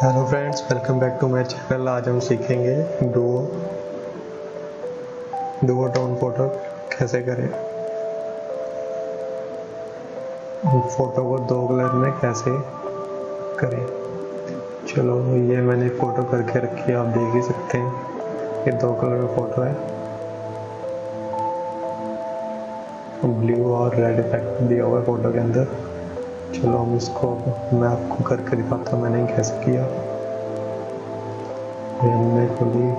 Hello friends, welcome back to my channel. आज हम सीखेंगे डुओटोन फोटो कैसे करें, फोटो को दो कलर में कैसे करें। चलो, ये मैंने फोटो करके रखी है, आप देख ही सकते हैं। ये दो कलर में फोटो है, ब्लू और रेड इफेक्ट दिया हुआ है फोटो के अंदर। चलो हम इसको, मैं आपको करके दिखाता हूँ मैंने कैसे किया। हमने खोली,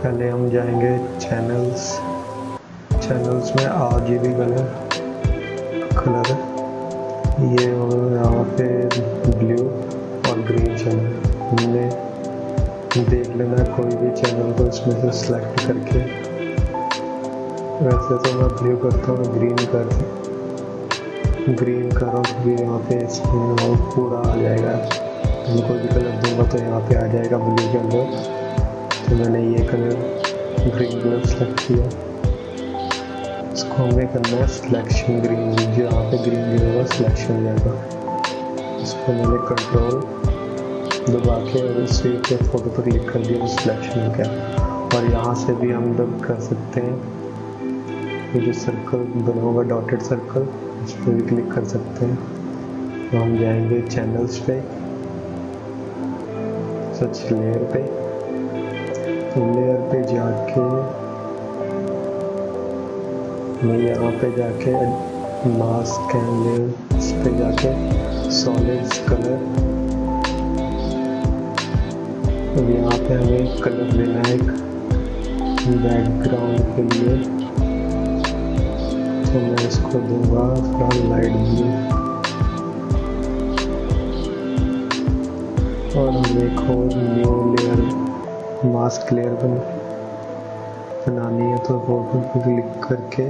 पहले हम जाएंगे चैनल्स में RGB कलर ये यहाँ पे ब्लू और ग्रीन चैनल हमने देख लेना है। कोई भी चैनल को इसमें से सिलेक्ट करके, वैसे तो मैं ब्लू करता हूँ, ग्रीन कर रहा हूँ क्योंकि यहाँ पे इसमें पूरा आ जाएगा। मैं कोई भी कलर दूंगा तो यहाँ पे आ जाएगा ब्लू के अंदर। तो मैंने ये कलर ग्रीन कलर सेलेक्ट किया। इसको हमें करना है सिलेक्शन ग्रीन, जो यहाँ पे ग्रीन दिया होगा सिलेक्शन जाएगा। इसको मैंने कंट्रोल दबा के और इस पे फोटो पर क्लिक कर दिया तो सिलेक्शन हो गया। और यहाँ से भी हम लोग कर सकते हैं, ये जो सर्कल बना होगा डॉटेड सर्कल, इस पर भी क्लिक कर सकते हैं। तो हम जाएंगे चैनल्स पे, सच लेयर पे, तो लेयर पे जाके मैं यहाँ पे जाके मास्क एंड लेयर, इस पे जाके सॉलिड्स कलर, अब यहाँ पे हमें कलर देना है एक बैकग्राउंड के लिए। तो मैं इसको दूंगा थोड़ा लाइट ब्लू, और हम एक और न्यू लेयर मास्क लेयर बनानी है। तो फोटो पर क्लिक करके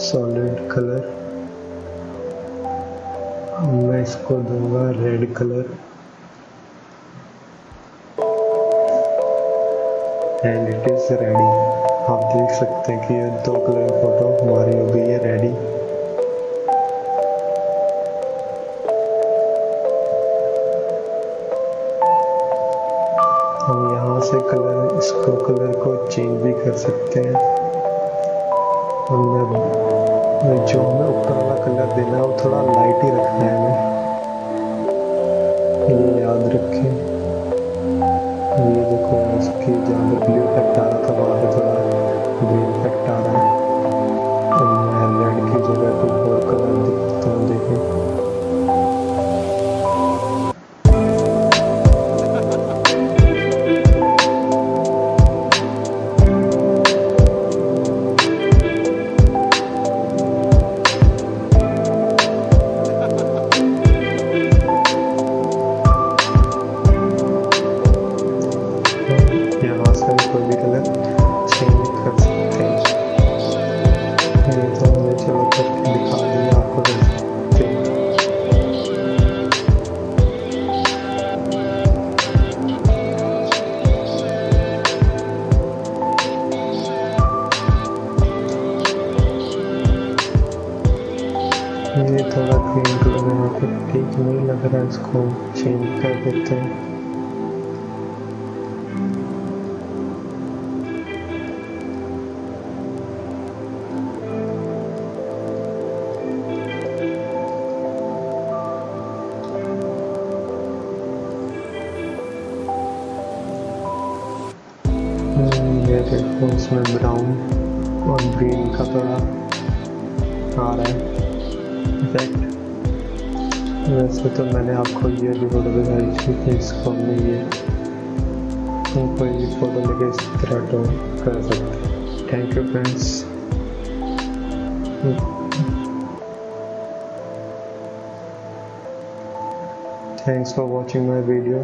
सॉलिड कलर, मैं इसको दूंगा red colour and it is ready. आप देख सकते हैं कि ये दो कलर फोटो हमारी हो गई है रेडी। हम यहाँ से इसको कलर को चेंज भी कर सकते हैं। जो हमें ऊपर वाला कलर देना है वो थोड़ा लाइट ही रखना है हमें, ये याद रखें। ये देखो, इसकी जहाँ पे ब्लू इफेक्ट आ रहा था वहाँ पे थोड़ा ग्रीन इफेक्ट आ रहा है। तो मैं रेड की जगह पे और कलर दिखता हूँ, देखें। यहाँ से कोई भी कलर चेंज कर सकते हैं। ये तो हमने चलो करके दिखा दिया आपको, देख सकते हैं। ये थोड़ा ग्रीन कलर यहाँ पे ठीक नहीं लग रहा है, इसको चेंज कर देते हैं। ये देखो, इसमें ब्राउन और ग्रीन का थोड़ा आ रहा है इफेक्ट। वैसे तो मैंने आपको ये भी फोटो दिखाई थी कि इसको हमने ये कोई भी फोटो लेके इस तरह टोन कर सकते हैं। Thank you friends. Thanks for watching my video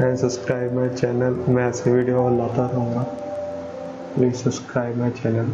and subscribe my channel. मैं ऐसे वीडियो और लाता रहूँगा, प्लीज़ सब्सक्राइब माई चैनल।